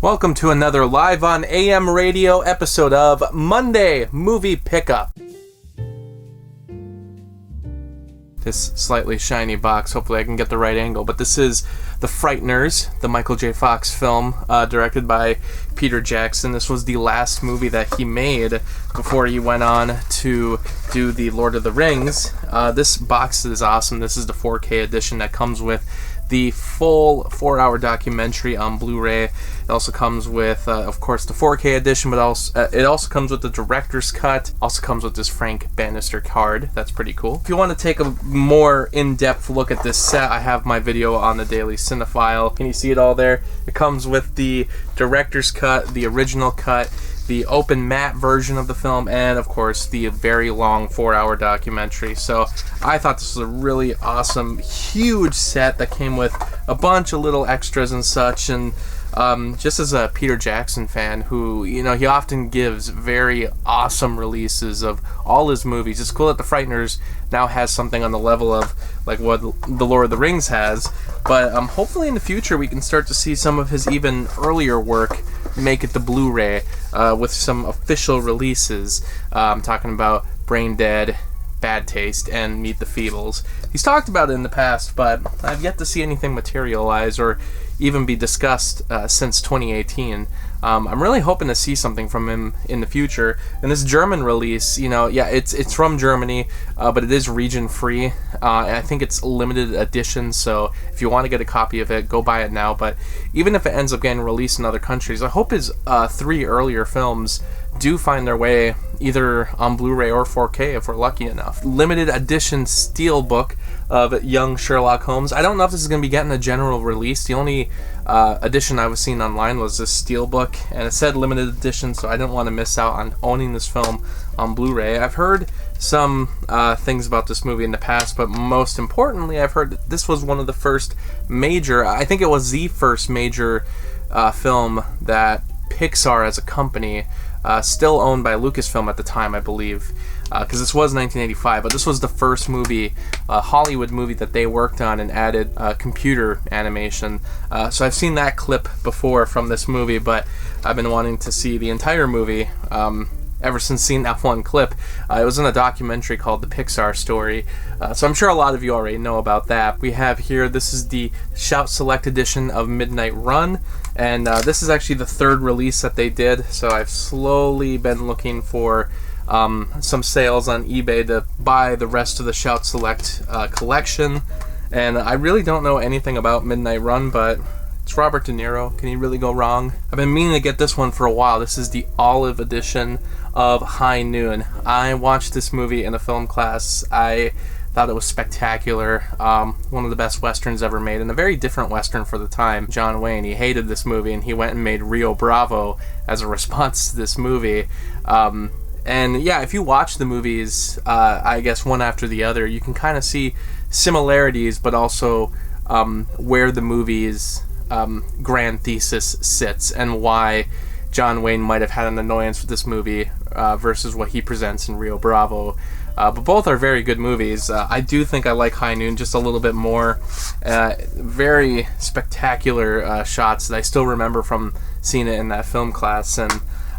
Welcome to another live on AM radio episode of Monday Movie Pickup. This slightly shiny box, hopefully I can get the right angle, but this is The Frighteners, the Michael J. Fox film, directed by Peter Jackson. This was the last movie that he made before he went on to do the Lord of the Rings. This box is awesome. This is the 4K edition that comes with the full 4-hour documentary on Blu-ray. It also comes with, of course, the 4K edition, but it also comes with the director's cut. Also comes with this Frank Bannister card. That's pretty cool. If you want to take a more in-depth look at this set, I have my video on the Daily Cinephile. Can you see it all there? It comes with the director's cut, the original cut, the open matte version of the film, and of course the very long 4-hour documentary. So I thought this was a really awesome, huge set that came with a bunch of little extras and such. And just as a Peter Jackson fan who, you know, he often gives very awesome releases of all his movies. It's cool that The Frighteners now has something on the level of like what The Lord of the Rings has, but hopefully in the future we can start to see some of his even earlier work make it to Blu-ray with some official releases. I'm talking about Brain Dead, Bad Taste, and Meet the Feebles. He's talked about it in the past, but I've yet to see anything materialize or even be discussed since 2018. I'm really hoping to see something from him in the future. And this German release, you know, yeah, it's from Germany, but it is region free. And I think it's limited edition, so if you want to get a copy of it, go buy it now. But even if it ends up getting released in other countries, I hope his 3 earlier films do find their way either on Blu-ray or 4K if we're lucky enough. Limited edition steelbook of young Sherlock Holmes. I don't know if this is going to be getting a general release. The only edition I was seeing online was this steelbook, and it said limited edition, so I didn't want to miss out on owning this film on Blu-ray. I've heard some things about this movie in the past, but most importantly, I've heard that this was one of the first major, I think it was the first major film that Pixar as a company, still owned by Lucasfilm at the time, I believe, because this was 1985, but this was the first movie, Hollywood movie that they worked on and added computer animation. So I've seen that clip before from this movie, but I've been wanting to see the entire movie ever since seeing that one clip. It was in a documentary called The Pixar Story, so I'm sure a lot of you already know about that. We have here, this is the Shout Select edition of Midnight Run, and this is actually the 3rd release that they did, so I've slowly been looking for some sales on eBay to buy the rest of the Shout Select collection. And I really don't know anything about Midnight Run, but it's Robert De Niro. Can he really go wrong? I've been meaning to get this one for a while. This is the olive edition of High Noon. I watched this movie in a film class. I thought it was spectacular. One of the best westerns ever made, and a very different western for the time. John Wayne, he hated this movie, and he went and made Rio Bravo as a response to this movie. And yeah, if you watch the movies, I guess one after the other, you can kind of see similarities, but also where the movie's grand thesis sits and why John Wayne might have had an annoyance with this movie versus what he presents in Rio Bravo. But both are very good movies. I do think I like High Noon just a little bit more. Very spectacular shots that I still remember from seeing it in that film class, and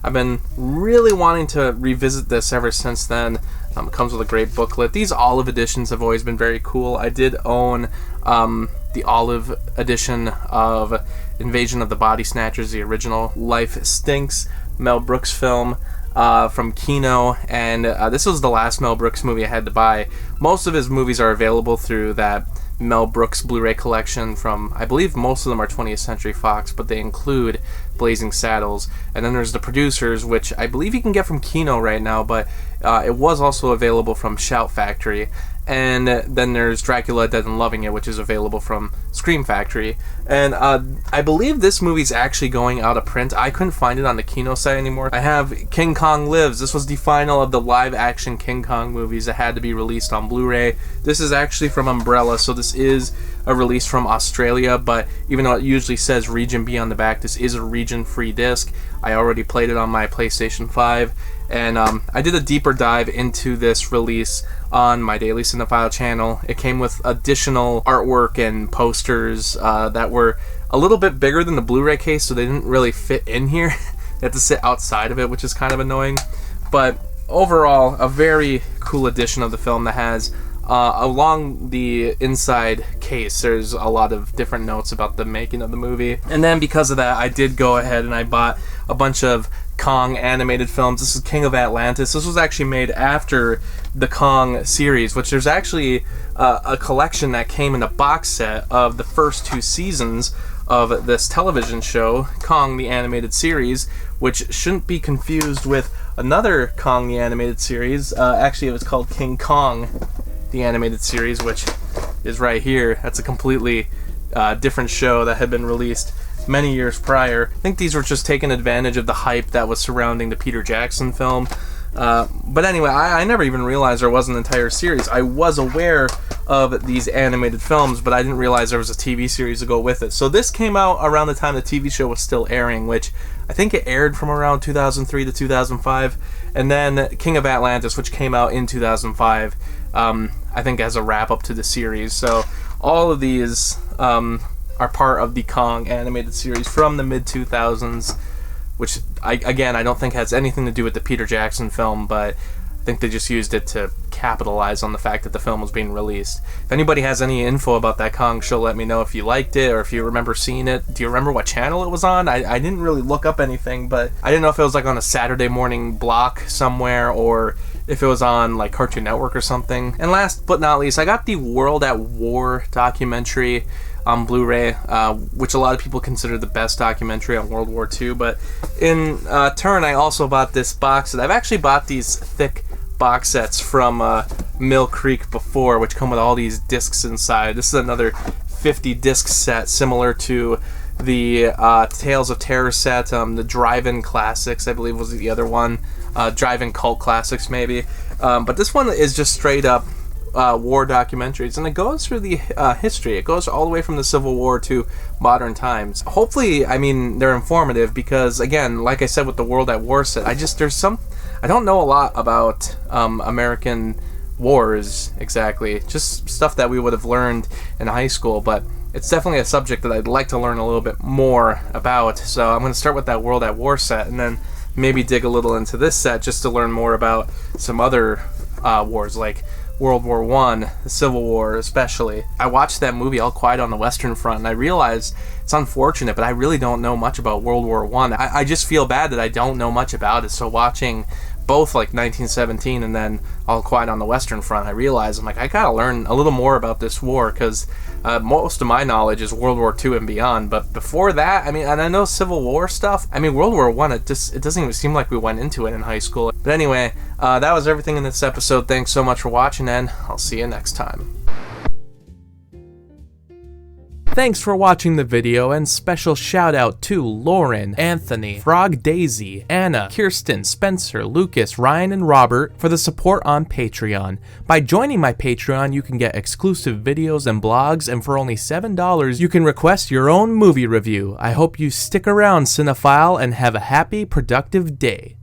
I've been really wanting to revisit this ever since then. It comes with a great booklet. These olive editions have always been very cool. I did own the olive edition of Invasion of the Body Snatchers, the original Life Stinks Mel Brooks film from Kino, and this was the last Mel Brooks movie I had to buy. Most of his movies are available through that Mel Brooks Blu-ray collection from, I believe most of them are 20th Century Fox, but they include Blazing Saddles. And then there's The Producers, which I believe you can get from Kino right now, but it was also available from Shout Factory. And then there's Dracula Dead and Loving It, which is available from Scream Factory. And I believe this movie's actually going out of print. I couldn't find it on the Kino site anymore. I have King Kong Lives. This was the final of the live-action King Kong movies that had to be released on Blu-ray. This is actually from Umbrella, so this is a release from Australia, but even though it usually says Region B on the back, this is a region-free disc. I already played it on my PlayStation 5, and I did a deeper dive into this release on my Daily Cinephile channel. It came with additional artwork and posters that were a little bit bigger than the Blu-ray case, so they didn't really fit in here. They had to sit outside of it, which is kind of annoying. But overall, a very cool edition of the film that has, along the inside case, there's a lot of different notes about the making of the movie. And then because of that, I did go ahead and I bought a bunch of Kong animated films. This is King of Atlantis. This was actually made after the Kong series, which there's actually a collection that came in a box set of the first 2 seasons of this television show, Kong the Animated Series, which shouldn't be confused with another Kong the Animated Series. Actually, it was called King Kong the Animated Series, which is right here. That's a completely different show that had been released many years prior. I think these were just taking advantage of the hype that was surrounding the Peter Jackson film. But anyway, I never even realized there was an entire series. I was aware of these animated films, but I didn't realize there was a TV series to go with it. So this came out around the time the TV show was still airing, which I think it aired from around 2003 to 2005. And then King of Atlantis, which came out in 2005, I think as a wrap-up to the series. So all of these are part of the Kong animated series from the mid-2000s, which, I don't think has anything to do with the Peter Jackson film, but I think they just used it to capitalize on the fact that the film was being released. If anybody has any info about that Kong show, let me know if you liked it or if you remember seeing it. Do you remember what channel it was on? I didn't really look up anything, but I didn't know if it was like on a Saturday morning block somewhere or if it was on like Cartoon Network or something. And last but not least, I got the World at War documentary on Blu-ray, which a lot of people consider the best documentary on World War II. But in turn, I also bought this box set. I've actually bought these thick box sets from Mill Creek before, which come with all these discs inside. This is another 50 disc set similar to the Tales of Terror set, the Drive-In Classics, I believe was the other one, Drive-In Cult Classics maybe. But this one is just straight up war documentaries, and it goes through the history. It goes all the way from the Civil War to modern times. Hopefully, I mean, they're informative because, again, like I said with the World at War set, I don't know a lot about American wars exactly, just stuff that we would have learned in high school, but it's definitely a subject that I'd like to learn a little bit more about. So I'm going to start with that World at War set and then maybe dig a little into this set just to learn more about some other wars like World War I, the Civil War especially. I watched that movie All Quiet on the Western Front and I realized it's unfortunate, but I really don't know much about World War I. I just feel bad that I don't know much about it. So watching both like 1917 and then All Quiet on the Western Front, I realized I gotta learn a little more about this war because most of my knowledge is World War II and beyond. But before that, and I know Civil War stuff. World War I, it doesn't even seem like we went into it in high school. But anyway, that was everything in this episode. Thanks so much for watching, and I'll see you next time. Thanks for watching the video, and special shout out to Lauren, Anthony, FrogDaisy, Anna, Kirsten, Spencer, Lucas, Ryan, and Robert for the support on Patreon. By joining my Patreon, you can get exclusive videos and blogs, and for only $7, you can request your own movie review. I hope you stick around, Cinephile, and have a happy, productive day.